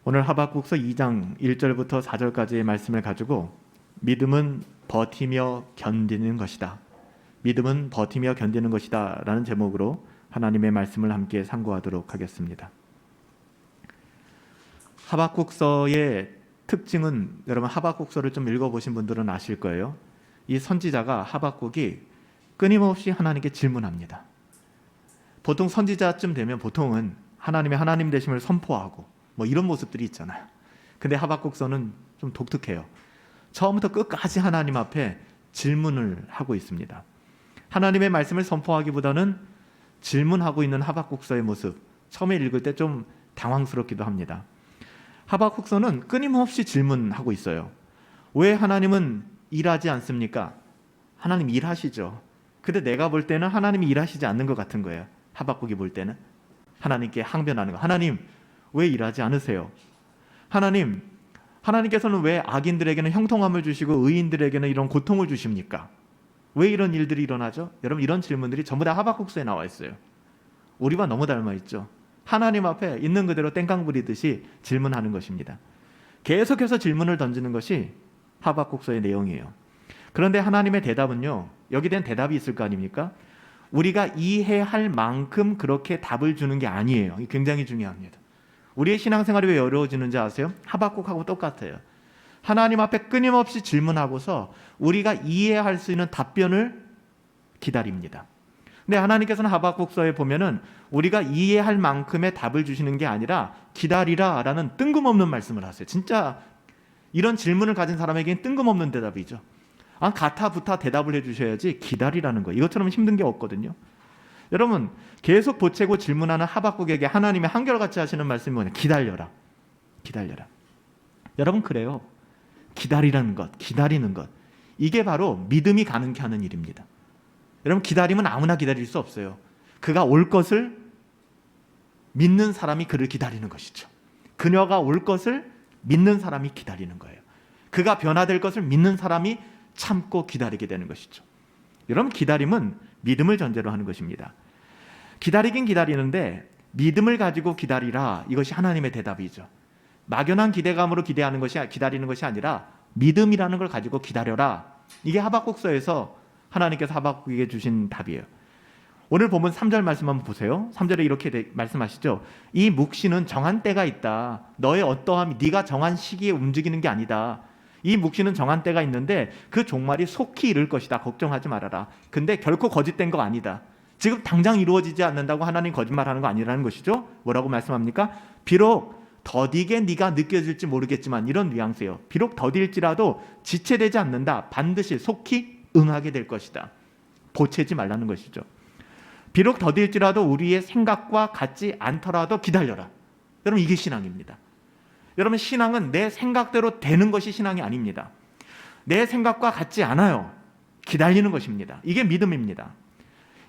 오늘 하박국서 2장 1절부터 4절까지의 말씀을 가지고 믿음은 버티며 견디는 것이다. 믿음은 버티며 견디는 것이다 라는 제목으로 하나님의 말씀을 함께 상고하도록 하겠습니다. 하박국서의 특징은, 여러분 하박국서를 좀 읽어보신 분들은 아실 거예요. 이 선지자가, 하박국이 끊임없이 하나님께 질문합니다. 보통 선지자쯤 되면 보통은 하나님의 하나님 되심을 선포하고 뭐 이런 모습들이 있잖아요. 근데 하박국서는 좀 독특해요. 처음부터 끝까지 하나님 앞에 질문을 하고 있습니다. 하나님의 말씀을 선포하기보다는 질문하고 있는 하박국서의 모습, 처음에 읽을 때 좀 당황스럽기도 합니다. 하박국서는 끊임없이 질문하고 있어요. 왜 하나님은 일하지 않습니까? 하나님 일하시죠. 근데 내가 볼 때는 하나님이 일하시지 않는 것 같은 거예요. 하박국이 볼 때는 하나님께 항변하는 거. 하나님 왜 일하지 않으세요? 하나님께서는 왜 악인들에게는 형통함을 주시고 의인들에게는 이런 고통을 주십니까? 왜 이런 일들이 일어나죠? 여러분, 이런 질문들이 전부 다 하박국서에 나와 있어요. 우리와 너무 닮아 있죠. 하나님 앞에 있는 그대로 땡깡 부리듯이 질문하는 것입니다. 계속해서 질문을 던지는 것이 하박국서의 내용이에요. 그런데 하나님의 대답은요, 여기에 대한 대답이 있을 거 아닙니까? 우리가 이해할 만큼 그렇게 답을 주는 게 아니에요. 이게 굉장히 중요합니다. 우리의 신앙생활이 왜 어려워지는지 아세요? 하박국하고 똑같아요. 하나님 앞에 끊임없이 질문하고서 우리가 이해할 수 있는 답변을 기다립니다. 근데 하나님께서는 하박국서에 보면은 우리가 이해할 만큼의 답을 주시는 게 아니라 기다리라 라는 뜬금없는 말씀을 하세요. 진짜 이런 질문을 가진 사람에게는 뜬금없는 대답이죠. 가타부타 대답을 해주셔야지 기다리라는 거예요. 이것처럼 힘든 게 없거든요. 여러분, 계속 보채고 질문하는 하박국에게 하나님이 한결같이 하시는 말씀이 뭐냐? 기다려라. 기다려라. 여러분, 그래요. 기다리라는 것, 기다리는 것, 이게 바로 믿음이 가능케 하는 일입니다. 여러분, 기다림은 아무나 기다릴 수 없어요. 그가 올 것을 믿는 사람이 그를 기다리는 것이죠. 그녀가 올 것을 믿는 사람이 기다리는 거예요. 그가 변화될 것을 믿는 사람이 참고 기다리게 되는 것이죠. 여러분, 기다림은 믿음을 전제로 하는 것입니다. 기다리긴 기다리는데 믿음을 가지고 기다리라, 이것이 하나님의 대답이죠. 막연한 기대감으로 기다리는 것이 아니라 믿음이라는 걸 가지고 기다려라. 이게 하박국서에서 하나님께서 하박국에게 주신 답이에요. 오늘 본문 3절 말씀 한번 보세요. 3절에 이렇게 말씀하시죠. 이 묵시는 정한 때가 있다. 너의 어떠함이 네가 정한 시기에 움직이는 게 아니다. 이 묵시는 정한 때가 있는데 그 종말이 속히 이를 것이다. 걱정하지 말아라. 근데 결코 거짓된 거 아니다. 지금 당장 이루어지지 않는다고 하나님 거짓말하는 거 아니라는 것이죠. 뭐라고 말씀합니까? 비록 더디게 네가 느껴질지 모르겠지만, 이런 뉘앙스예요. 비록 더딜지라도 지체되지 않는다. 반드시 속히 응하게 될 것이다. 보채지 말라는 것이죠. 비록 더딜지라도 우리의 생각과 같지 않더라도 기다려라. 여러분, 이게 신앙입니다. 여러분, 신앙은 내 생각대로 되는 것이 신앙이 아닙니다. 내 생각과 같지 않아요. 기다리는 것입니다. 이게 믿음입니다.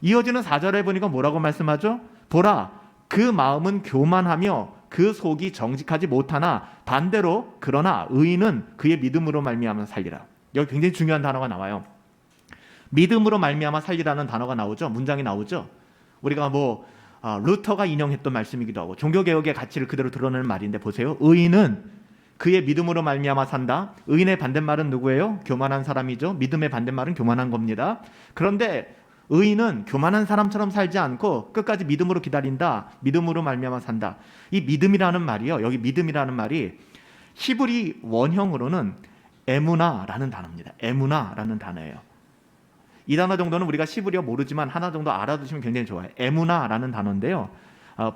이어지는 4절에 보니까 뭐라고 말씀하죠? 보라, 그 마음은 교만하며 그 속이 정직하지 못하나 반대로 그러나 의인은 그의 믿음으로 말미암아 살리라. 여기 굉장히 중요한 단어가 나와요. 믿음으로 말미암아 살리라는 단어가 나오죠. 문장이 나오죠. 우리가 루터가 인용했던 말씀이기도 하고 종교개혁의 가치를 그대로 드러내는 말인데, 보세요. 의인은 그의 믿음으로 말미암아 산다. 의인의 반대말은 누구예요? 교만한 사람이죠. 믿음의 반대말은 교만한 겁니다. 그런데 의인은 교만한 사람처럼 살지 않고 끝까지 믿음으로 기다린다. 믿음으로 말미암아 산다. 이 믿음이라는 말이요, 여기 믿음이라는 말이 히브리 원형으로는 에무나라는 단어입니다. 에무나라는 단어예요. 이 단어 정도는 우리가 시브리어 모르지만 하나 정도 알아두시면 굉장히 좋아요. 에무나라는 단어인데요.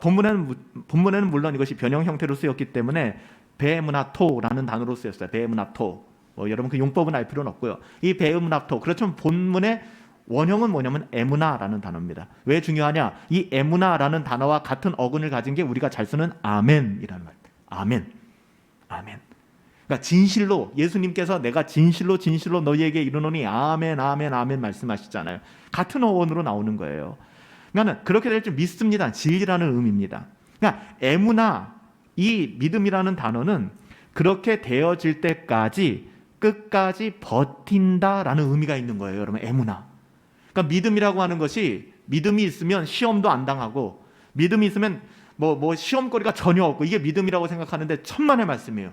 본문에는 물론 이것이 변형 형태로 쓰였기 때문에 베에무나토라는 단어로 쓰였어요. 베에무나토. 여러분 그 용법은 알 필요는 없고요. 이 베에무나토, 그렇지만 본문의 원형은 뭐냐면 에무나라는 단어입니다. 왜 중요하냐? 이 에무나라는 단어와 같은 어근을 가진 게 우리가 잘 쓰는 아멘이라는 말. 아멘. 아멘. 그러니까 진실로, 예수님께서 내가 진실로 너희에게 이르노니 아멘 아멘 아멘 말씀하시잖아요. 같은 어원으로 나오는 거예요. 그러니까 그렇게 될 줄 믿습니다. 진리라는 의미입니다. 그러니까 에무나, 이 믿음이라는 단어는 그렇게 되어질 때까지 끝까지 버틴다라는 의미가 있는 거예요. 여러분, 에무나. 그러니까 믿음이라고 하는 것이, 믿음이 있으면 시험도 안 당하고, 믿음이 있으면 뭐 시험거리가 전혀 없고 이게 믿음이라고 생각하는데 천만의 말씀이에요.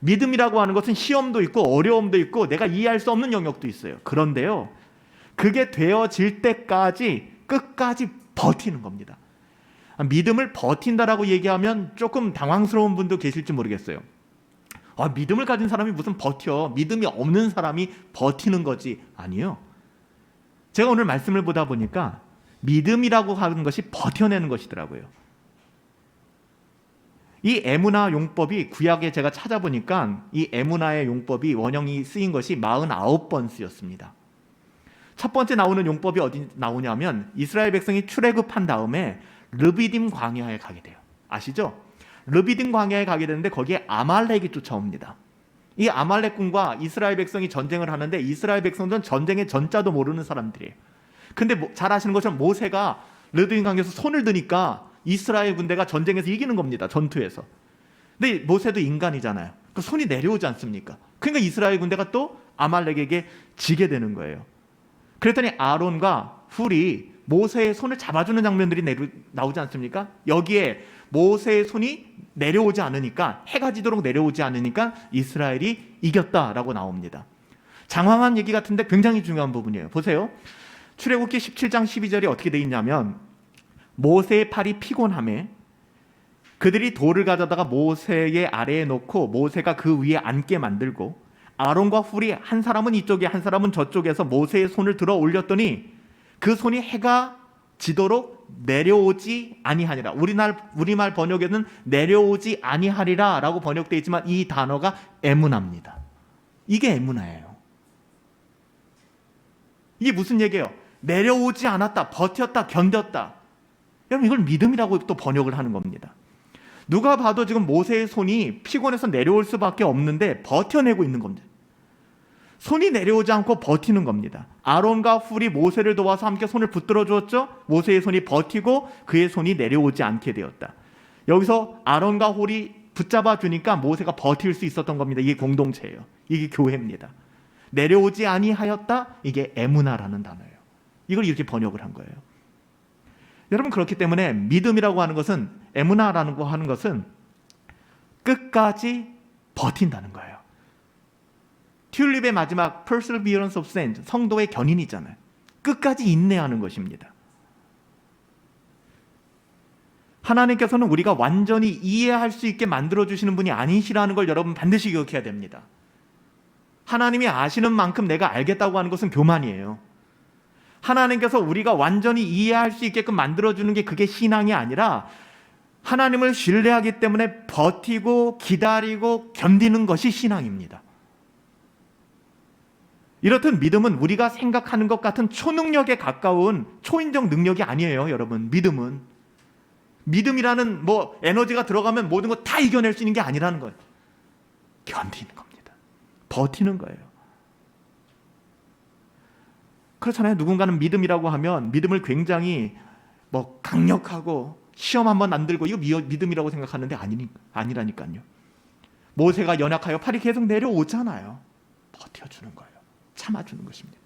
믿음이라고 하는 것은 시험도 있고 어려움도 있고 내가 이해할 수 없는 영역도 있어요. 그런데요, 그게 되어질 때까지 끝까지 버티는 겁니다. 믿음을 버틴다라고 얘기하면 조금 당황스러운 분도 계실지 모르겠어요. 믿음을 가진 사람이 무슨 버텨? 믿음이 없는 사람이 버티는 거지. 아니요. 제가 오늘 말씀을 보다 보니까 믿음이라고 하는 것이 버텨내는 것이더라고요. 이 에무나 용법이 구약에 제가 찾아보니까 이 에무나의 용법이 원형이 쓰인 것이 49번 쓰였습니다. 첫 번째 나오는 용법이 어디 나오냐면 이스라엘 백성이 출애굽한 다음에 르비딤 광야에 가게 돼요. 아시죠? 르비딤 광야에 가게 되는데 거기에 아말렉이 쫓아옵니다. 이 아말렉군과 이스라엘 백성이 전쟁을 하는데 이스라엘 백성들은 전쟁의 전자도 모르는 사람들이에요. 근데 잘 아시는 것처럼 모세가 르비딤 광야에서 손을 드니까 이스라엘 군대가 전쟁에서 이기는 겁니다. 전투에서. 근데 모세도 인간이잖아요. 그 손이 내려오지 않습니까? 그러니까 이스라엘 군대가 또 아말렉에게 지게 되는 거예요. 그랬더니 아론과 훌이 모세의 손을 잡아주는 장면들이 나오지 않습니까? 여기에 모세의 손이 내려오지 않으니까, 해가 지도록 내려오지 않으니까 이스라엘이 이겼다라고 나옵니다. 장황한 얘기 같은데 굉장히 중요한 부분이에요. 보세요. 출애굽기 17장 12절이 어떻게 돼 있냐면 모세의 팔이 피곤함에 그들이 돌을 가져다가 모세의 아래에 놓고 모세가 그 위에 앉게 만들고 아론과 훌이 한 사람은 이쪽에 한 사람은 저쪽에서 모세의 손을 들어 올렸더니 그 손이 해가 지도록 내려오지 아니하니라. 우리말 번역에는 내려오지 아니하리라 라고 번역되어 있지만 이 단어가 에무나입니다. 이게 에무나예요. 이게 무슨 얘기예요? 내려오지 않았다, 버텼다, 견뎠다. 여러분 이걸 믿음이라고 또 번역을 하는 겁니다. 누가 봐도 지금 모세의 손이 피곤해서 내려올 수밖에 없는데 버텨내고 있는 겁니다. 손이 내려오지 않고 버티는 겁니다. 아론과 훌이 모세를 도와서 함께 손을 붙들어 주었죠. 모세의 손이 버티고 그의 손이 내려오지 않게 되었다. 여기서 아론과 훌이 붙잡아 주니까 모세가 버틸 수 있었던 겁니다. 이게 공동체예요. 이게 교회입니다. 내려오지 아니하였다. 이게 에무나라는 단어예요. 이걸 이렇게 번역을 한 거예요. 여러분 그렇기 때문에 믿음이라고 하는 것은 에무나라는 거 하는 것은 끝까지 버틴다는 거예요. 튤립의 마지막 Perseverance of Saints, 성도의 견인이잖아요. 끝까지 인내하는 것입니다. 하나님께서는 우리가 완전히 이해할 수 있게 만들어주시는 분이 아니시라는 걸 여러분 반드시 기억해야 됩니다. 하나님이 아시는 만큼 내가 알겠다고 하는 것은 교만이에요. 하나님께서 우리가 완전히 이해할 수 있게끔 만들어주는 게 그게 신앙이 아니라 하나님을 신뢰하기 때문에 버티고 기다리고 견디는 것이 신앙입니다. 이렇듯 믿음은 우리가 생각하는 것 같은 초능력에 가까운 초인적 능력이 아니에요. 여러분 믿음이라는 에너지가 들어가면 모든 거 다 이겨낼 수 있는 게 아니라는 거예요. 견디는 겁니다. 버티는 거예요. 그렇잖아요. 누군가는 믿음이라고 하면 믿음을 굉장히 강력하고 시험 한번 안 들고 이거 믿음이라고 생각하는데 아니라니까요. 모세가 연약하여 팔이 계속 내려오잖아요. 버텨주는 거예요. 참아주는 것입니다.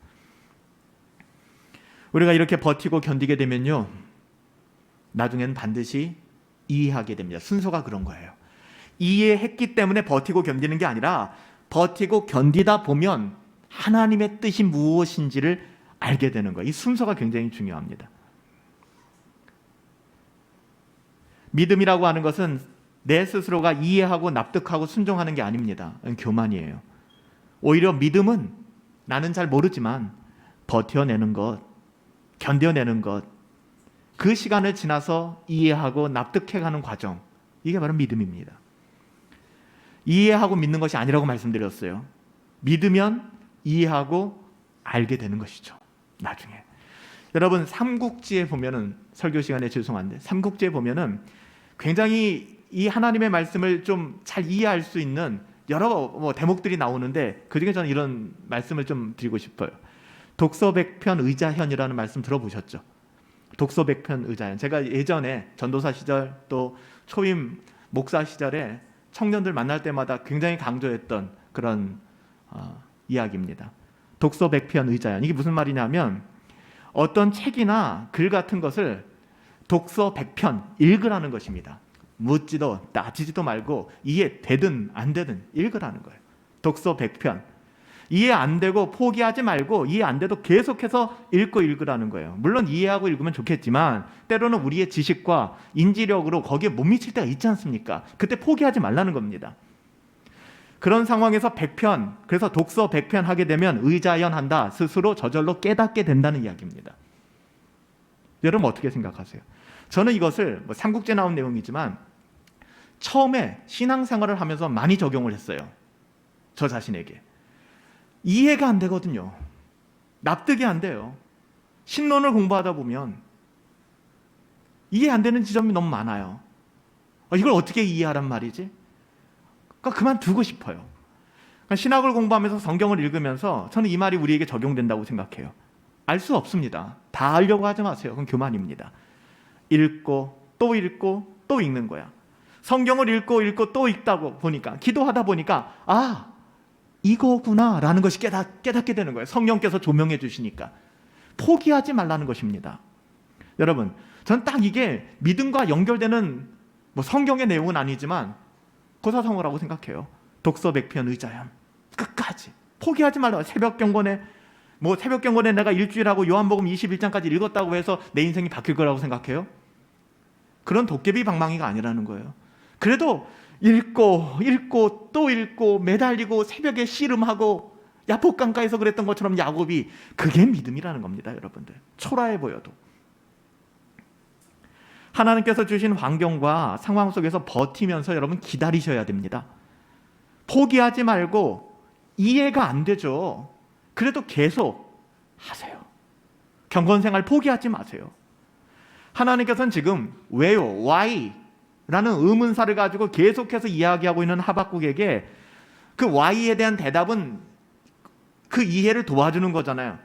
우리가 이렇게 버티고 견디게 되면요, 나중에는 반드시 이해하게 됩니다. 순서가 그런 거예요. 이해했기 때문에 버티고 견디는 게 아니라 버티고 견디다 보면 하나님의 뜻이 무엇인지를 알게 되는 거예요. 이 순서가 굉장히 중요합니다. 믿음이라고 하는 것은 내 스스로가 이해하고 납득하고 순종하는 게 아닙니다. 교만이에요. 오히려 믿음은 나는 잘 모르지만 버텨내는 것, 견뎌내는 것, 그 시간을 지나서 이해하고 납득해가는 과정, 이게 바로 믿음입니다. 이해하고 믿는 것이 아니라고 말씀드렸어요. 믿으면 이해하고 알게 되는 것이죠. 나중에 여러분 삼국지에 보면은, 설교 시간에 죄송한데 삼국지에 보면은 굉장히 이 하나님의 말씀을 좀 잘 이해할 수 있는 여러 대목들이 나오는데 그중에 저는 이런 말씀을 좀 드리고 싶어요. 독서백편 의자현이라는 말씀 들어보셨죠? 독서백편 의자현. 제가 예전에 전도사 시절 또 초임 목사 시절에 청년들 만날 때마다 굉장히 강조했던 그런 이야기입니다. 독서백편 의자현. 이게 무슨 말이냐면 어떤 책이나 글 같은 것을 독서 100편 읽으라는 것입니다. 묻지도 따지지도 말고 이해되든 안 되든 읽으라는 거예요. 독서 100편. 이해 안 되고 포기하지 말고 이해 안 돼도 계속해서 읽으라는 거예요. 물론 이해하고 읽으면 좋겠지만 때로는 우리의 지식과 인지력으로 거기에 못 미칠 때가 있지 않습니까? 그때 포기하지 말라는 겁니다. 그런 상황에서 100편, 그래서 독서 100편 하게 되면 의자연한다. 스스로 저절로 깨닫게 된다는 이야기입니다. 여러분 어떻게 생각하세요? 저는 이것을 삼국지에 나온 내용이지만 처음에 신앙생활을 하면서 많이 적용을 했어요. 저 자신에게. 이해가 안 되거든요. 납득이 안 돼요. 신론을 공부하다 보면 이해 안 되는 지점이 너무 많아요. 이걸 어떻게 이해하란 말이지? 그러니까 그만두고 싶어요. 그러니까 신학을 공부하면서 성경을 읽으면서 저는 이 말이 우리에게 적용된다고 생각해요. 알 수 없습니다. 다 알려고 하지 마세요. 그건 교만입니다. 읽고 또 읽는 거야. 성경을 읽고 또 읽다고 보니까, 기도하다 보니까 이거구나 라는 것이 깨닫게 되는 거예요. 성령께서 조명해 주시니까. 포기하지 말라는 것입니다. 여러분, 전 딱 이게 믿음과 연결되는 성경의 내용은 아니지만 고사성어라고 생각해요. 독서 100편 의자연. 끝까지 포기하지 말라. 새벽 경건에 내가 일주일하고 요한복음 21장까지 읽었다고 해서 내 인생이 바뀔 거라고 생각해요? 그런 도깨비 방망이가 아니라는 거예요. 그래도 읽고 또 읽고 매달리고 새벽에 씨름하고 야복강가에서 그랬던 것처럼 야곱이, 그게 믿음이라는 겁니다. 여러분들, 초라해 보여도 하나님께서 주신 환경과 상황 속에서 버티면서 여러분 기다리셔야 됩니다. 포기하지 말고, 이해가 안 되죠. 그래도 계속 하세요. 경건생활 포기하지 마세요. 하나님께서는 지금 왜요? why? 라는 의문사를 가지고 계속해서 이야기하고 있는 하박국에게 그 why에 대한 대답은 그 이해를 도와주는 거잖아요.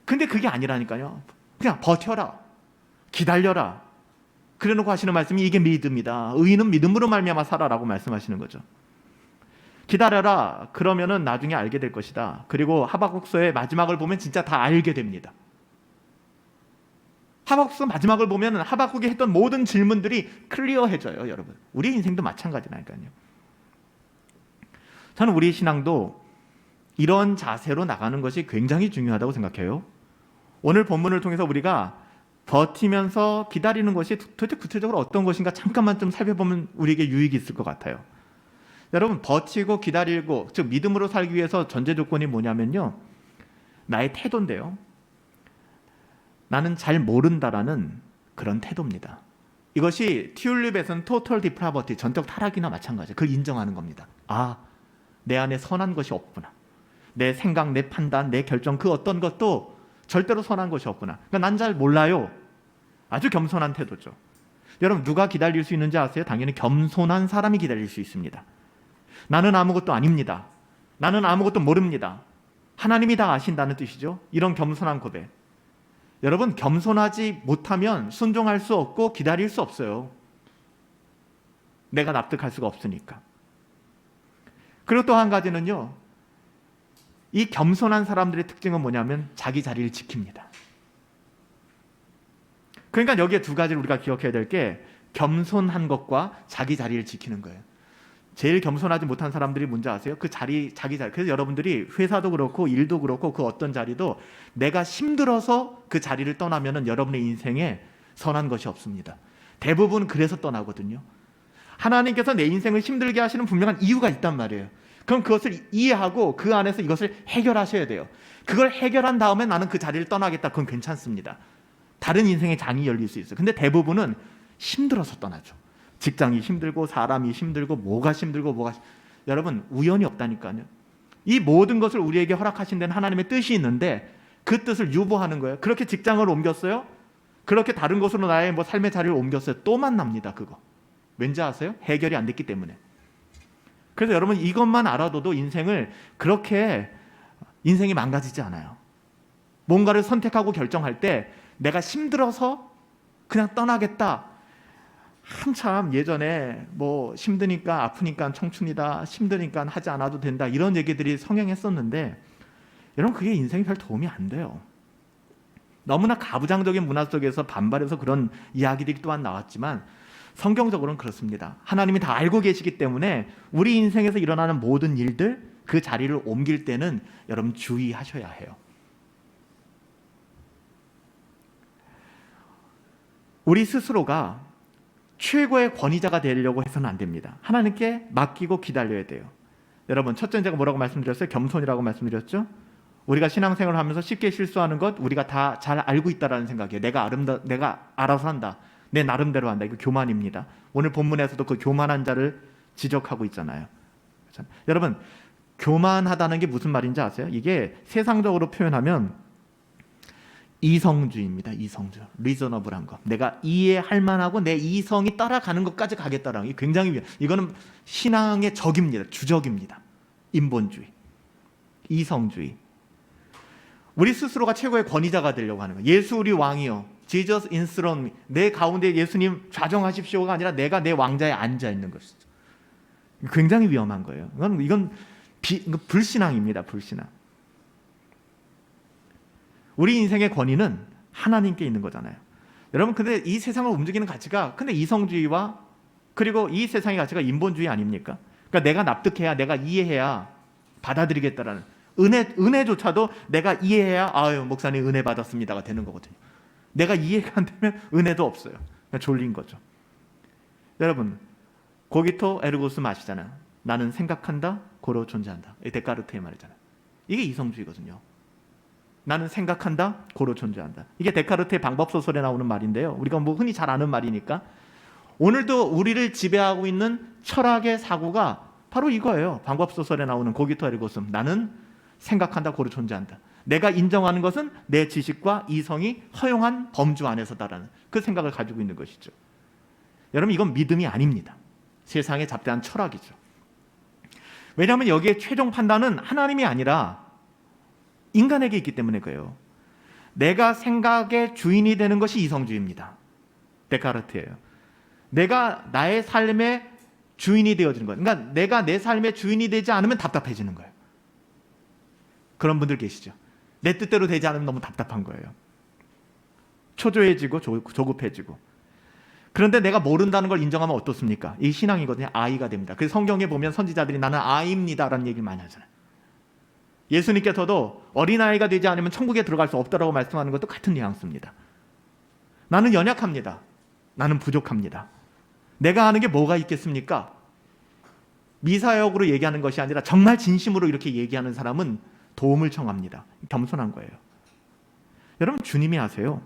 근데 그게 아니라니까요. 그냥 버텨라, 기다려라. 그래놓고 하시는 말씀이 이게 믿음이다. 의인은 믿음으로 말미암아 살아라고 말씀하시는 거죠. 기다려라. 그러면은 나중에 알게 될 것이다. 그리고 하박국서의 마지막을 보면 진짜 다 알게 됩니다. 하박국서 마지막을 보면 하박국이 했던 모든 질문들이 클리어해져요. 여러분, 우리 인생도 마찬가지라니까요. 저는 우리 신앙도 이런 자세로 나가는 것이 굉장히 중요하다고 생각해요. 오늘 본문을 통해서 우리가 버티면서 기다리는 것이 도대체 구체적으로 어떤 것인가 잠깐만 좀 살펴보면 우리에게 유익이 있을 것 같아요. 여러분, 버티고 기다리고, 즉 믿음으로 살기 위해서 전제 조건이 뭐냐면요, 나의 태도인데요. 나는 잘 모른다라는 그런 태도입니다. 이것이 튤립에서는 토털 디프라버티, 전적 타락이나 마찬가지예요. 그걸 인정하는 겁니다. 내 안에 선한 것이 없구나. 내 생각, 내 판단, 내 결정, 그 어떤 것도 절대로 선한 것이 없구나. 그러니까 난 잘 몰라요. 아주 겸손한 태도죠. 여러분, 누가 기다릴 수 있는지 아세요? 당연히 겸손한 사람이 기다릴 수 있습니다. 나는 아무것도 아닙니다. 나는 아무것도 모릅니다. 하나님이 다 아신다는 뜻이죠. 이런 겸손한 고백. 여러분, 겸손하지 못하면 순종할 수 없고 기다릴 수 없어요. 내가 납득할 수가 없으니까. 그리고 또 한 가지는요, 이 겸손한 사람들의 특징은 뭐냐면 자기 자리를 지킵니다. 그러니까 여기에 두 가지를 우리가 기억해야 될 게 겸손한 것과 자기 자리를 지키는 거예요. 제일 겸손하지 못한 사람들이 뭔지 아세요? 그 자기 자리. 그래서 여러분들이 회사도 그렇고 일도 그렇고 그 어떤 자리도 내가 힘들어서 그 자리를 떠나면은 여러분의 인생에 선한 것이 없습니다. 대부분 그래서 떠나거든요. 하나님께서 내 인생을 힘들게 하시는 분명한 이유가 있단 말이에요. 그럼 그것을 이해하고 그 안에서 이것을 해결하셔야 돼요. 그걸 해결한 다음에 나는 그 자리를 떠나겠다. 그건 괜찮습니다. 다른 인생의 장이 열릴 수 있어요. 근데 대부분은 힘들어서 떠나죠. 직장이 힘들고 사람이 힘들고 뭐가 힘들고 여러분, 우연이 없다니까요. 이 모든 것을 우리에게 허락하신 데는 하나님의 뜻이 있는데 그 뜻을 유보하는 거예요. 그렇게 직장을 옮겼어요? 그렇게 다른 곳으로 나의 삶의 자리를 옮겼어요? 또 만납니다. 그거 왠지 아세요? 해결이 안 됐기 때문에. 그래서 여러분, 이것만 알아둬도 인생이 망가지지 않아요. 뭔가를 선택하고 결정할 때 내가 힘들어서 그냥 떠나겠다. 한참 예전에 힘드니까 아프니까 청춘이다, 힘드니까 하지 않아도 된다, 이런 얘기들이 성행했었는데 여러분, 그게 인생에 별 도움이 안 돼요. 너무나 가부장적인 문화 속에서 반발해서 그런 이야기들이 또한 나왔지만 성경적으로는 그렇습니다. 하나님이 다 알고 계시기 때문에 우리 인생에서 일어나는 모든 일들, 그 자리를 옮길 때는 여러분 주의하셔야 해요. 우리 스스로가 최고의 권위자가 되려고 해서는 안 됩니다. 하나님께 맡기고 기다려야 돼요. 여러분, 첫째 제가 뭐라고 말씀드렸어요? 겸손이라고 말씀드렸죠? 우리가 신앙생활을 하면서 쉽게 실수하는 것 우리가 다 잘 알고 있다라는 생각이에요. 내가 알아서 한다. 내 나름대로 한다. 이거 교만입니다. 오늘 본문에서도 그 교만한 자를 지적하고 있잖아요. 그렇죠? 여러분, 교만하다는 게 무슨 말인지 아세요? 이게 세상적으로 표현하면 이성주의입니다. 이성주. 리저너블한 거. 내가 이해할 만하고 내 이성이 따라가는 것까지 가겠다라는 게 굉장히 이거는 신앙의 적입니다. 주적입니다. 인본주의. 이성주의. 우리 스스로가 최고의 권위자가 되려고 하는 거예요. 예수 우리 왕이요. Jesus enthroned me. 내 가운데 예수님 좌정하십시오가 아니라 내가 내 왕자에 앉아 있는 것이죠. 굉장히 위험한 거예요. 이건 불신앙입니다. 불신앙. 우리 인생의 권위는 하나님께 있는 거잖아요. 여러분, 근데 이 세상을 움직이는 가치가 근데 이성주의와 그리고 이 세상의 가치가 인본주의 아닙니까? 그러니까 내가 납득해야, 내가 이해해야 받아들이겠다라는 은혜조차도 내가 이해해야 아유 목사님 은혜 받았습니다가 되는 거거든요. 내가 이해가 안 되면 은혜도 없어요. 그냥 졸린 거죠. 여러분, 고기토 에르고스 아시잖아요. 나는 생각한다, 고로 존재한다. 이 데카르트의 말이잖아요. 이게 이성주의거든요. 나는 생각한다, 고로 존재한다. 이게 데카르트의 방법소설에 나오는 말인데요. 우리가 뭐 흔히 잘 아는 말이니까 오늘도 우리를 지배하고 있는 철학의 사고가 바로 이거예요. 방법소설에 나오는 고기토 에르고스. 나는 생각한다, 고로 존재한다. 내가 인정하는 것은 내 지식과 이성이 허용한 범주 안에서다라는 그 생각을 가지고 있는 것이죠. 여러분, 이건 믿음이 아닙니다. 세상의 잡다한 철학이죠. 왜냐하면 여기에 최종 판단은 하나님이 아니라 인간에게 있기 때문에 그래요. 내가 생각의 주인이 되는 것이 이성주의입니다. 데카르트예요. 내가 나의 삶의 주인이 되어지는 거예요. 그러니까 내가 내 삶의 주인이 되지 않으면 답답해지는 거예요. 그런 분들 계시죠. 내 뜻대로 되지 않으면 너무 답답한 거예요. 초조해지고 조급해지고. 그런데 내가 모른다는 걸 인정하면 어떻습니까? 이 신앙이거든요. 아이가 됩니다. 그래서 성경에 보면 선지자들이 나는 아이입니다라는 얘기를 많이 하잖아요. 예수님께서도 어린아이가 되지 않으면 천국에 들어갈 수 없다라고 말씀하는 것도 같은 뉘앙스입니다. 나는 연약합니다. 나는 부족합니다. 내가 아는 게 뭐가 있겠습니까? 미사역으로 얘기하는 것이 아니라 정말 진심으로 이렇게 얘기하는 사람은 도움을 청합니다. 겸손한 거예요. 여러분, 주님이 아세요.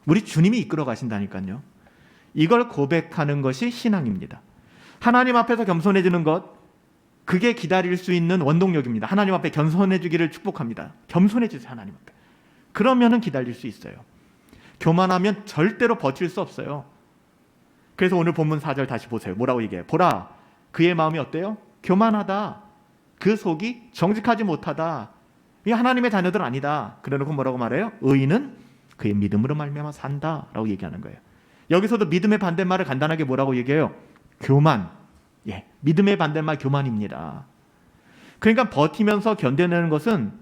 우리 주님이 이끌어 가신다니까요. 이걸 고백하는 것이 신앙입니다. 하나님 앞에서 겸손해지는 것, 그게 기다릴 수 있는 원동력입니다. 하나님 앞에 겸손해지기를 축복합니다. 겸손해지세요, 하나님 앞에. 그러면은 기다릴 수 있어요. 교만하면 절대로 버틸 수 없어요. 그래서 오늘 본문 4절 다시 보세요. 뭐라고 얘기해요? 보라, 그의 마음이 어때요? 교만하다. 그 속이 정직하지 못하다. 이게 하나님의 자녀들 아니다. 그래놓고 뭐라고 말해요? 의인은 그의 믿음으로 말미암아 산다라고 얘기하는 거예요. 여기서도 믿음의 반대말을 간단하게 뭐라고 얘기해요? 교만. 예, 믿음의 반대말 교만입니다. 그러니까 버티면서 견뎌내는 것은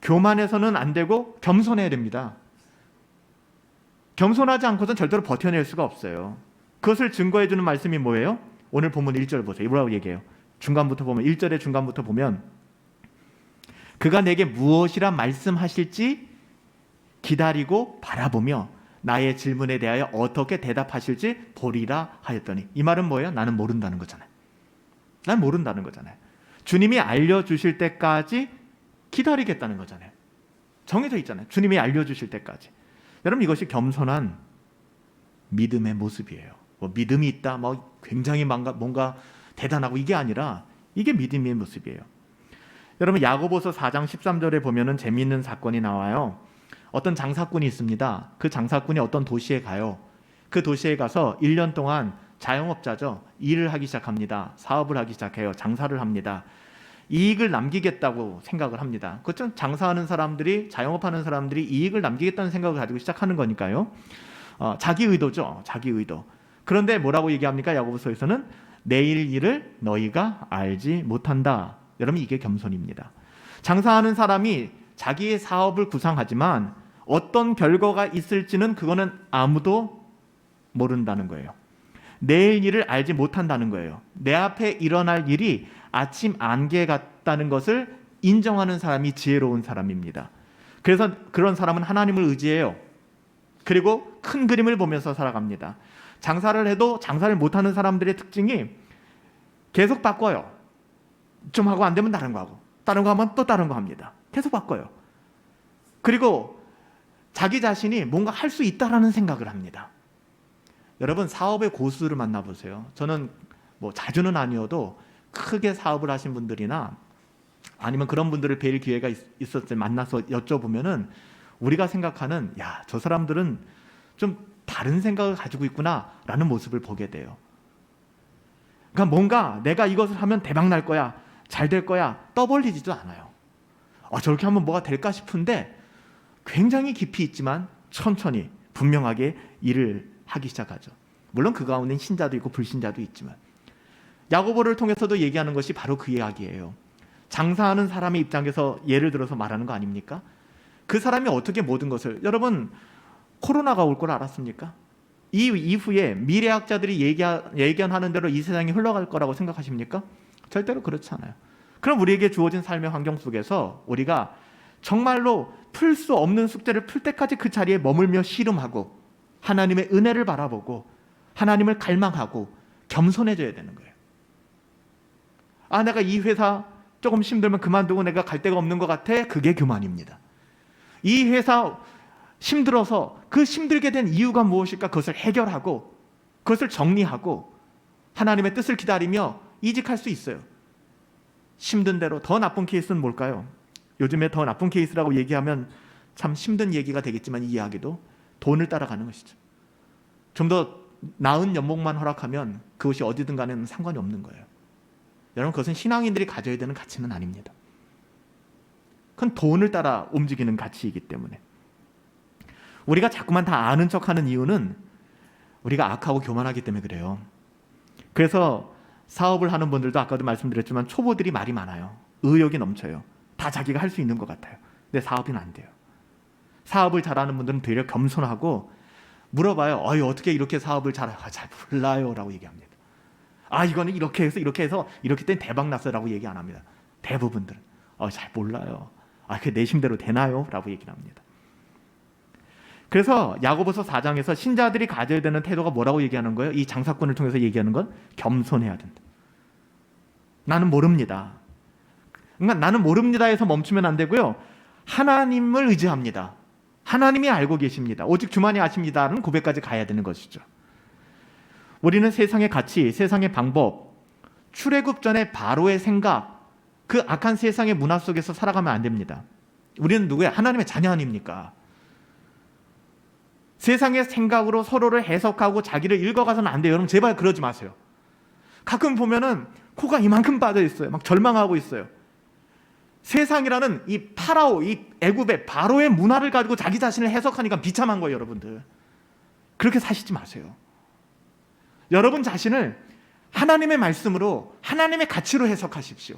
교만해서는 안 되고 겸손해야 됩니다. 겸손하지 않고서는 절대로 버텨낼 수가 없어요. 그것을 증거해 주는 말씀이 뭐예요? 오늘 본문 1절 보세요. 뭐라고 얘기해요? 중간부터 보면 1절의 중간부터 보면 그가 내게 무엇이라 말씀하실지 기다리고 바라보며 나의 질문에 대하여 어떻게 대답하실지 보리라 하였더니, 이 말은 뭐예요? 나는 모른다는 거잖아요. 난 모른다는 거잖아요. 주님이 알려주실 때까지 기다리겠다는 거잖아요. 정해져 있잖아요. 주님이 알려주실 때까지. 여러분, 이것이 겸손한 믿음의 모습이에요. 뭐 믿음이 있다, 뭐 굉장히 뭔가 대단하고 이게 아니라 이게 믿음의 모습이에요. 여러분, 야고보서 4장 13절에 보면은 재미있는 사건이 나와요. 어떤 장사꾼이 있습니다. 그 장사꾼이 어떤 도시에 가요. 그 도시에 가서 1년 동안 자영업자죠. 일을 하기 시작합니다. 사업을 하기 시작해요. 장사를 합니다. 이익을 남기겠다고 생각을 합니다. 그렇죠? 장사하는 사람들이, 자영업하는 사람들이 이익을 남기겠다는 생각을 가지고 시작하는 거니까요. 자기 의도죠. 자기 의도. 그런데 뭐라고 얘기합니까? 야고보서에서는 내일 일을 너희가 알지 못한다. 여러분, 이게 겸손입니다. 장사하는 사람이 자기의 사업을 구상하지만 어떤 결과가 있을지는 그거는 아무도 모른다는 거예요. 내일 일을 알지 못한다는 거예요. 내 앞에 일어날 일이 아침 안개 같다는 것을 인정하는 사람이 지혜로운 사람입니다. 그래서 그런 사람은 하나님을 의지해요. 그리고 큰 그림을 보면서 살아갑니다. 장사를 해도 장사를 못하는 사람들의 특징이 계속 바꿔요. 좀 하고 안 되면 다른 거 하고, 다른 거 하면 또 다른 거 합니다. 계속 바꿔요. 그리고 자기 자신이 뭔가 할 수 있다라는 생각을 합니다. 여러분, 사업의 고수를 만나보세요. 저는 뭐 자주는 아니어도 크게 사업을 하신 분들이나 아니면 그런 분들을 뵐 기회가 있었을 때 만나서 여쭤보면은 우리가 생각하는, 야, 저 사람들은 좀 다른 생각을 가지고 있구나라는 모습을 보게 돼요. 그러니까 뭔가 내가 이것을 하면 대박 날 거야, 잘 될 거야, 떠벌리지도 않아요. 저렇게 하면 뭐가 될까 싶은데 굉장히 깊이 있지만 천천히 분명하게 일을 하기 시작하죠. 물론 그 가운데는 신자도 있고 불신자도 있지만, 야고보를 통해서도 얘기하는 것이 바로 그 이야기예요. 장사하는 사람의 입장에서 예를 들어서 말하는 거 아닙니까? 그 사람이 어떻게 모든 것을, 여러분 코로나가 올 걸 알았습니까? 이 이후에 미래학자들이 예견하는 대로 이 세상이 흘러갈 거라고 생각하십니까? 절대로 그렇지 않아요. 그럼 우리에게 주어진 삶의 환경 속에서 우리가 정말로 풀 수 없는 숙제를 풀 때까지 그 자리에 머물며 씨름하고 하나님의 은혜를 바라보고 하나님을 갈망하고 겸손해져야 되는 거예요. 내가 이 회사 조금 힘들면 그만두고 내가 갈 데가 없는 것 같아. 그게 교만입니다. 이 회사 힘들어서 그 힘들게 된 이유가 무엇일까? 그것을 해결하고 그것을 정리하고 하나님의 뜻을 기다리며 이직할 수 있어요. 힘든 대로. 더 나쁜 케이스는 뭘까요? 요즘에 더 나쁜 케이스라고 얘기하면 참 힘든 얘기가 되겠지만, 이 이야기도 돈을 따라가는 것이죠. 좀 더 나은 연봉만 허락하면 그것이 어디든 간에는 상관이 없는 거예요. 여러분, 그것은 신앙인들이 가져야 되는 가치는 아닙니다. 그건 돈을 따라 움직이는 가치이기 때문에. 우리가 자꾸만 다 아는 척하는 이유는 우리가 악하고 교만하기 때문에 그래요. 그래서 사업을 하는 분들도 아까도 말씀드렸지만 초보들이 말이 많아요. 의욕이 넘쳐요. 다 자기가 할 수 있는 것 같아요. 근데 사업은 안 돼요. 사업을 잘하는 분들은 되려 겸손하고 물어봐요. 어떻게 이렇게 사업을 잘 몰라요 라고 얘기합니다. 이거는 이렇게 해서 이렇게 때 대박 났어요 라고 얘기 안 합니다. 대부분들은 잘 몰라요. 그게 내 힘대로 되나요? 라고 얘기를 합니다. 그래서 야고보서 4장에서 신자들이 가져야 되는 태도가 뭐라고 얘기하는 거예요? 이 장사꾼을 통해서 얘기하는 건 겸손해야 된다. 나는 모릅니다. 그러니까 나는 모릅니다에서 멈추면 안 되고요. 하나님을 의지합니다. 하나님이 알고 계십니다. 오직 주만이 아십니다는 고백까지 가야 되는 것이죠. 우리는 세상의 가치, 세상의 방법, 출애굽 전에 바로의 생각, 그 악한 세상의 문화 속에서 살아가면 안 됩니다. 우리는 누구야? 하나님의 자녀 아닙니까? 세상의 생각으로 서로를 해석하고 자기를 읽어가서는 안 돼요. 여러분 제발 그러지 마세요. 가끔 보면은 코가 이만큼 빠져 있어요. 막 절망하고 있어요. 세상이라는 이 파라오, 이 애굽의 바로의 문화를 가지고 자기 자신을 해석하니까 비참한 거예요, 여러분들. 그렇게 사시지 마세요. 여러분 자신을 하나님의 말씀으로, 하나님의 가치로 해석하십시오.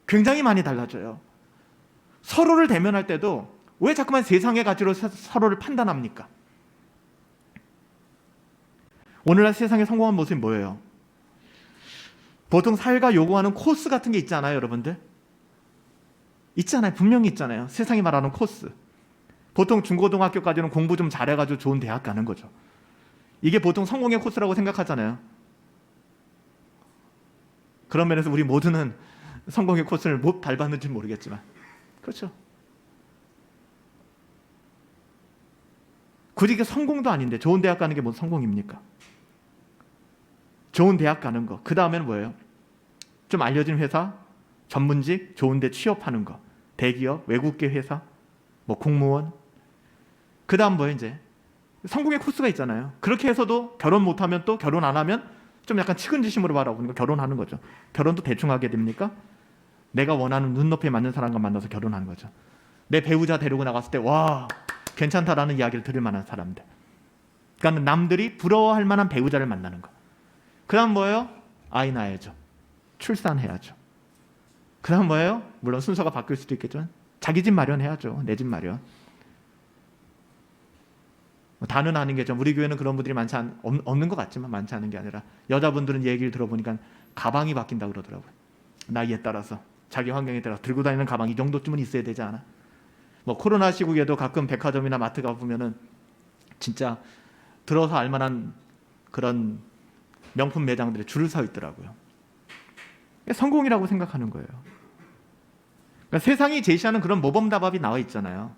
굉장히 많이 달라져요. 서로를 대면할 때도 왜 자꾸만 세상의 가치로 서로를 판단합니까? 오늘날 세상의 성공한 모습이 뭐예요? 보통 사회가 요구하는 코스 같은 게 있잖아요, 여러분들. 있잖아요. 분명히 있잖아요. 세상이 말하는 코스. 보통 중고등학교까지는 공부 좀 잘해가지고 좋은 대학 가는 거죠. 이게 보통 성공의 코스라고 생각하잖아요. 그런 면에서 우리 모두는 성공의 코스를 못 밟았는지 모르겠지만 그렇죠. 굳이 이게 성공도 아닌데 좋은 대학 가는 게 뭔 성공입니까? 좋은 대학 가는 거. 그 다음에는 뭐예요? 좀 알려진 회사, 전문직, 좋은 데 취업하는 거. 대기업, 외국계 회사, 뭐 공무원. 그 다음 뭐예요 이제? 성공의 코스가 있잖아요. 그렇게 해서도 결혼 못하면, 또 결혼 안 하면 좀 약간 측은지심으로 바라보니까 결혼하는 거죠. 결혼도 대충 하게 됩니까? 내가 원하는 눈높이에 맞는 사람과 만나서 결혼하는 거죠. 내 배우자 데리고 나갔을 때 와 괜찮다라는 이야기를 들을 만한 사람들. 그러니까 남들이 부러워할 만한 배우자를 만나는 거. 그 다음 뭐예요? 아이 낳아야죠. 출산해야죠. 그 다음 뭐예요? 물론 순서가 바뀔 수도 있겠지만 자기 집 마련해야죠. 내 집 마련. 다는 아닌 게 좀 우리 교회는 그런 분들이 없는 것 같지만 많지 않은 게 아니라 여자분들은 얘기를 들어보니까 가방이 바뀐다 그러더라고요. 나이에 따라서 자기 환경에 따라 들고 다니는 가방 이 정도쯤은 있어야 되지 않아? 뭐 코로나 시국에도 가끔 백화점이나 마트 가보면은 진짜 들어서 알만한 그런 명품 매장들이 줄을 서 있더라고요. 성공이라고 생각하는 거예요. 그러니까 세상이 제시하는 그런 모범답안이 나와 있잖아요.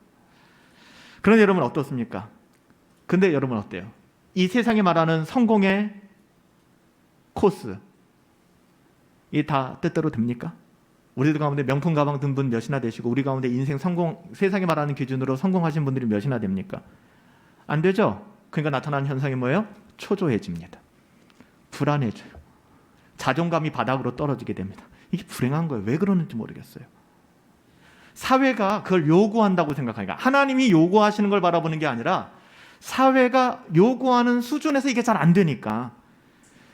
그런데 여러분 어떻습니까? 근데 여러분 어때요? 이 세상이 말하는 성공의 코스 이 다 뜻대로 됩니까? 우리들 가운데 명품 가방 든 분 몇이나 되시고 우리 가운데 인생 성공 세상이 말하는 기준으로 성공하신 분들이 몇이나 됩니까? 안 되죠? 그러니까 나타나는 현상이 뭐예요? 초조해집니다. 불안해져요. 자존감이 바닥으로 떨어지게 됩니다. 이게 불행한 거예요. 왜 그러는지 모르겠어요. 사회가 그걸 요구한다고 생각하니까 하나님이 요구하시는 걸 바라보는 게 아니라 사회가 요구하는 수준에서 이게 잘 안 되니까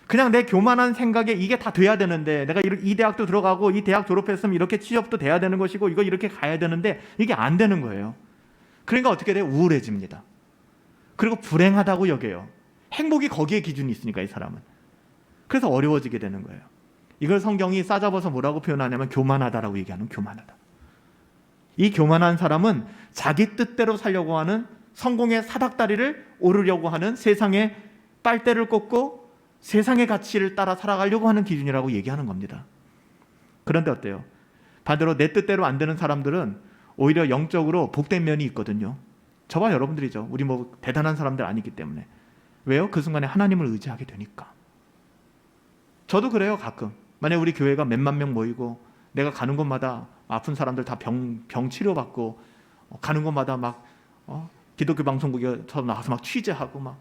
그냥 내 교만한 생각에 이게 다 돼야 되는데 내가 이 대학도 들어가고 이 대학 졸업했으면 이렇게 취업도 돼야 되는 것이고 이거 이렇게 가야 되는데 이게 안 되는 거예요. 그러니까 어떻게 돼요? 우울해집니다. 그리고 불행하다고 여겨요. 행복이 거기에 기준이 있으니까 이 사람은. 그래서 어려워지게 되는 거예요. 이걸 성경이 싸잡아서 뭐라고 표현하냐면 교만하다라고 얘기하는 교만하다. 이 교만한 사람은 자기 뜻대로 살려고 하는 성공의 사닥다리를 오르려고 하는 세상의 빨대를 꽂고 세상의 가치를 따라 살아가려고 하는 기준이라고 얘기하는 겁니다. 그런데 어때요? 반대로 내 뜻대로 안 되는 사람들은 오히려 영적으로 복된 면이 있거든요. 저와 여러분들이죠. 우리 뭐 대단한 사람들 아니기 때문에. 왜요? 그 순간에 하나님을 의지하게 되니까. 저도 그래요. 가끔. 만약 우리 교회가 몇만 명 모이고 내가 가는 곳마다 아픈 사람들 다 병 치료받고 가는 곳마다 막 기독교 방송국에 나가서 막 취재하고 막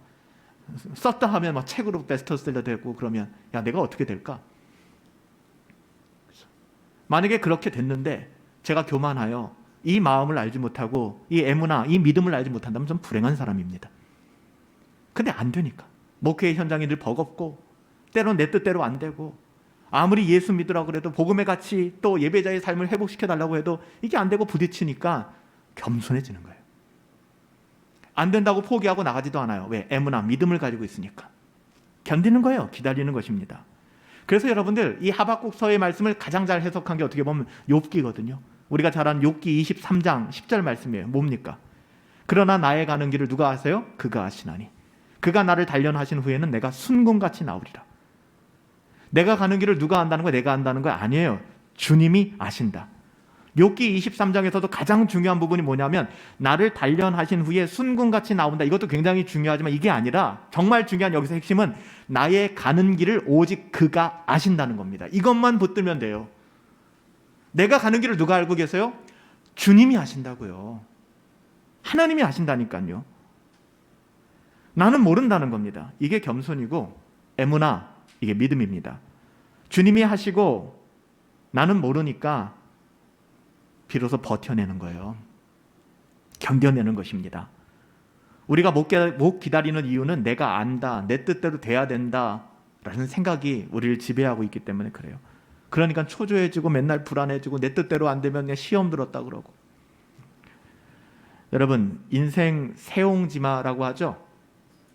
썼다 하면 막 책으로 베스트셀러 되고 그러면 야 내가 어떻게 될까? 만약에 그렇게 됐는데 제가 교만하여 이 마음을 알지 못하고 이 애무나 이 믿음을 알지 못한다면 좀 불행한 사람입니다. 근데 안 되니까 목회 현장이 늘 버겁고 때로는 내 뜻대로 안 되고 아무리 예수 믿으라고 그래도 복음의 가치 또 예배자의 삶을 회복시켜달라고 해도 이게 안 되고 부딪히니까 겸손해지는 거예요. 안 된다고 포기하고 나가지도 않아요. 왜? 애무나 믿음을 가지고 있으니까. 견디는 거예요. 기다리는 것입니다. 그래서 여러분들 이 하박국서의 말씀을 가장 잘 해석한 게 어떻게 보면 욥기거든요. 우리가 잘 아는 욥기 23장 10절 말씀이에요. 뭡니까? 그러나 나의 가는 길을 누가 아세요? 그가 아시나니. 그가 나를 단련하신 후에는 내가 순금같이 나오리라. 내가 가는 길을 누가 안다는 거야? 내가 안다는 거 아니에요. 주님이 아신다. 욥기 23장에서도 가장 중요한 부분이 뭐냐면 나를 단련하신 후에 순금같이 나온다. 이것도 굉장히 중요하지만 이게 아니라 정말 중요한 여기서 핵심은 나의 가는 길을 오직 그가 아신다는 겁니다. 이것만 붙들면 돼요. 내가 가는 길을 누가 알고 계세요? 주님이 아신다고요. 하나님이 아신다니까요. 나는 모른다는 겁니다. 이게 겸손이고 에무나 이게 믿음입니다. 주님이 하시고 나는 모르니까 비로소 버텨내는 거예요. 견뎌내는 것입니다. 우리가 못 기다리는 이유는 내가 안다, 내 뜻대로 돼야 된다 라는 생각이 우리를 지배하고 있기 때문에 그래요. 그러니까 초조해지고 맨날 불안해지고 내 뜻대로 안 되면 그냥 시험 들었다 그러고. 여러분 인생 세옹지마라고 하죠?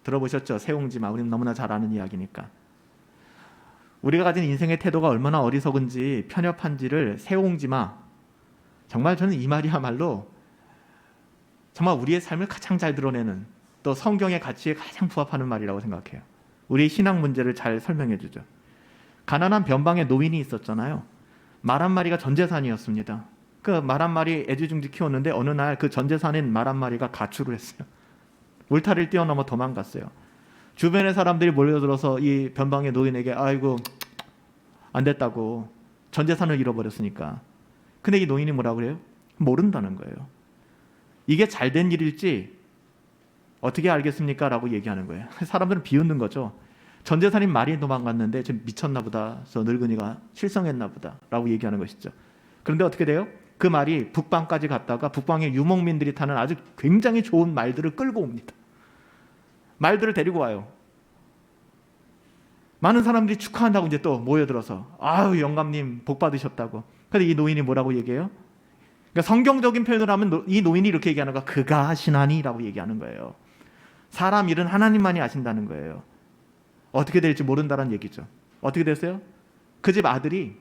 들어보셨죠? 세옹지마. 우리는 너무나 잘 아는 이야기니까. 우리가 가진 인생의 태도가 얼마나 어리석은지 편협한지를 세옹지마. 정말 저는 이 말이야말로 정말 우리의 삶을 가장 잘 드러내는 또 성경의 가치에 가장 부합하는 말이라고 생각해요. 우리의 신앙 문제를 잘 설명해 주죠. 가난한 변방에 노인이 있었잖아요. 말 한 마리가 전 재산이었습니다. 그 말 한 마리 애지중지 키웠는데 어느 날 그 전 재산인 말 한 마리가 가출을 했어요. 울타리를 뛰어넘어 도망갔어요. 주변의 사람들이 몰려들어서 이 변방의 노인에게 아이고 안 됐다고 전 재산을 잃어버렸으니까. 근데 이 노인이 뭐라고 그래요? 모른다는 거예요. 이게 잘된 일일지 어떻게 알겠습니까? 라고 얘기하는 거예요. 사람들은 비웃는 거죠. 전 재산인 말이 도망갔는데 좀 미쳤나 보다. 저 늙은이가 실성했나 보다. 라고 얘기하는 것이죠. 그런데 어떻게 돼요? 그 말이 북방까지 갔다가 북방의 유목민들이 타는 아주 굉장히 좋은 말들을 끌고 옵니다. 말들을 데리고 와요. 많은 사람들이 축하한다고 이제 또 모여들어서 아유 영감님 복 받으셨다고. 근데 이 노인이 뭐라고 얘기해요? 그러니까 성경적인 표현을 하면 이 노인이 이렇게 얘기하는 거야. 그가 하시나니 라고 얘기하는 거예요. 사람 일은 하나님만이 아신다는 거예요. 어떻게 될지 모른다는 얘기죠. 어떻게 됐어요? 그 집 아들이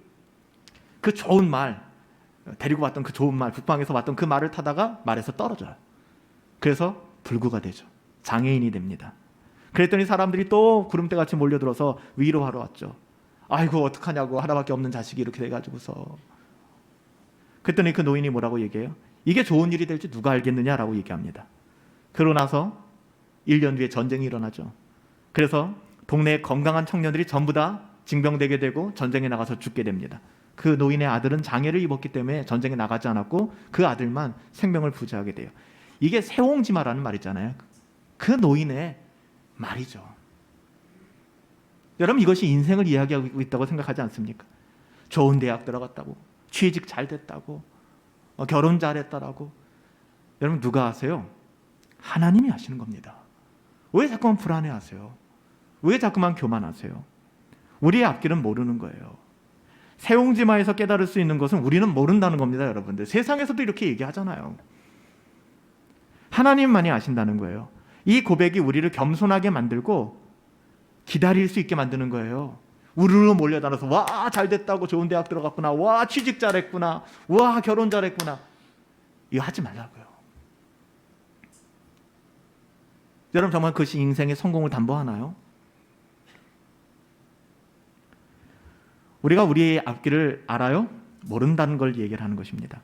그 좋은 말, 데리고 왔던 그 좋은 말, 북방에서 왔던 그 말을 타다가 말에서 떨어져요. 그래서 불구가 되죠. 장애인이 됩니다. 그랬더니 사람들이 또 구름대같이 몰려들어서 위로하러 왔죠. 아이고 어떡하냐고, 하나밖에 없는 자식이 이렇게 돼가지고서. 그랬더니 그 노인이 뭐라고 얘기해요? 이게 좋은 일이 될지 누가 알겠느냐라고 얘기합니다. 그러고 나서 1년 뒤에 전쟁이 일어나죠. 그래서 동네의 건강한 청년들이 전부 다 징병되게 되고 전쟁에 나가서 죽게 됩니다. 그 노인의 아들은 장애를 입었기 때문에 전쟁에 나가지 않았고 그 아들만 생명을 부지하게 돼요. 이게 세옹지마라는 말이잖아요. 그 노인의 말이죠. 여러분, 이것이 인생을 이야기하고 있다고 생각하지 않습니까? 좋은 대학 들어갔다고, 취직 잘 됐다고, 결혼 잘했다라고. 여러분, 누가 하세요? 하나님이 하시는 겁니다. 왜 자꾸만 불안해하세요? 왜 자꾸만 교만하세요? 우리의 앞길은 모르는 거예요. 세옹지마에서 깨달을 수 있는 것은 우리는 모른다는 겁니다. 여러분들, 세상에서도 이렇게 얘기하잖아요. 하나님만이 아신다는 거예요. 이 고백이 우리를 겸손하게 만들고 기다릴 수 있게 만드는 거예요. 우르르 몰려다녀서 와 잘됐다고, 좋은 대학 들어갔구나, 와 취직 잘했구나, 와 결혼 잘했구나, 이거 하지 말라고요. 여러분, 정말 그것이 인생의 성공을 담보하나요? 우리가 우리의 앞길을 알아요? 모른다는 걸 얘기를 하는 것입니다.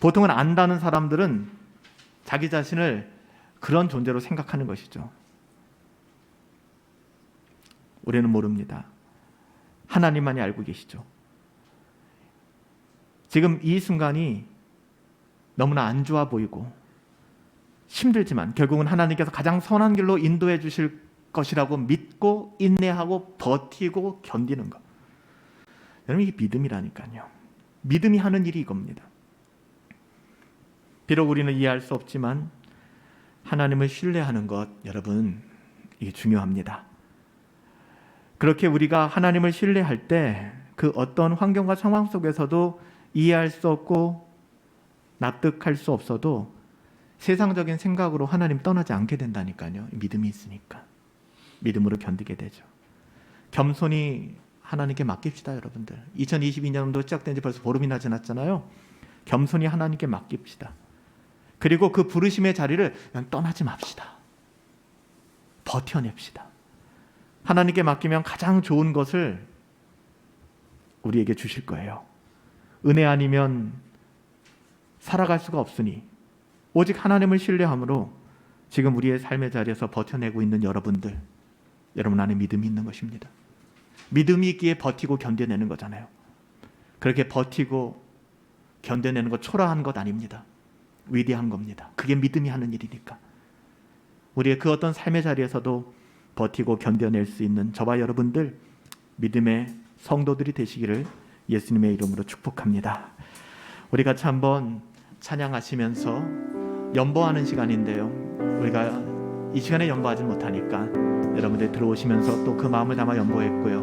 보통은 안다는 사람들은 자기 자신을 그런 존재로 생각하는 것이죠. 우리는 모릅니다. 하나님만이 알고 계시죠. 지금 이 순간이 너무나 안 좋아 보이고 힘들지만 결국은 하나님께서 가장 선한 길로 인도해 주실 것이라고 믿고 인내하고 버티고 견디는 것. 여러분, 이게 믿음이라니까요. 믿음이 하는 일이 이겁니다. 비록 우리는 이해할 수 없지만 하나님을 신뢰하는 것, 여러분, 이게 중요합니다. 그렇게 우리가 하나님을 신뢰할 때 그 어떤 환경과 상황 속에서도 이해할 수 없고 납득할 수 없어도 세상적인 생각으로 하나님 떠나지 않게 된다니까요. 믿음이 있으니까. 믿음으로 견디게 되죠. 겸손히 하나님께 맡깁시다, 여러분들. 2022년도 시작된 지 벌써 보름이나 지났잖아요. 겸손히 하나님께 맡깁시다. 그리고 그 부르심의 자리를 그냥 떠나지 맙시다. 버텨냅시다. 하나님께 맡기면 가장 좋은 것을 우리에게 주실 거예요. 은혜 아니면 살아갈 수가 없으니 오직 하나님을 신뢰함으로 지금 우리의 삶의 자리에서 버텨내고 있는 여러분들, 여러분 안에 믿음이 있는 것입니다. 믿음이 있기에 버티고 견뎌내는 거잖아요. 그렇게 버티고 견뎌내는 것 초라한 것 아닙니다. 위대한 겁니다. 그게 믿음이 하는 일이니까. 우리의 그 어떤 삶의 자리에서도 버티고 견뎌낼 수 있는 저와 여러분들, 믿음의 성도들이 되시기를 예수님의 이름으로 축복합니다. 우리 같이 한번 찬양하시면서 연보하는 시간인데요. 우리가 이 시간에 연보하지 못하니까 여러분들 들어오시면서 또 그 마음을 담아 연보했고요.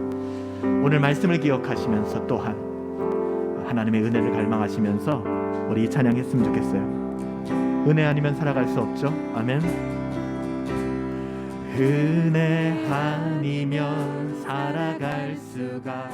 오늘 말씀을 기억하시면서 또한 하나님의 은혜를 갈망하시면서 우리 이 찬양했으면 좋겠어요. 은혜 아니면 살아갈 수 없죠. 아멘. 은혜 아니면 살아갈 수가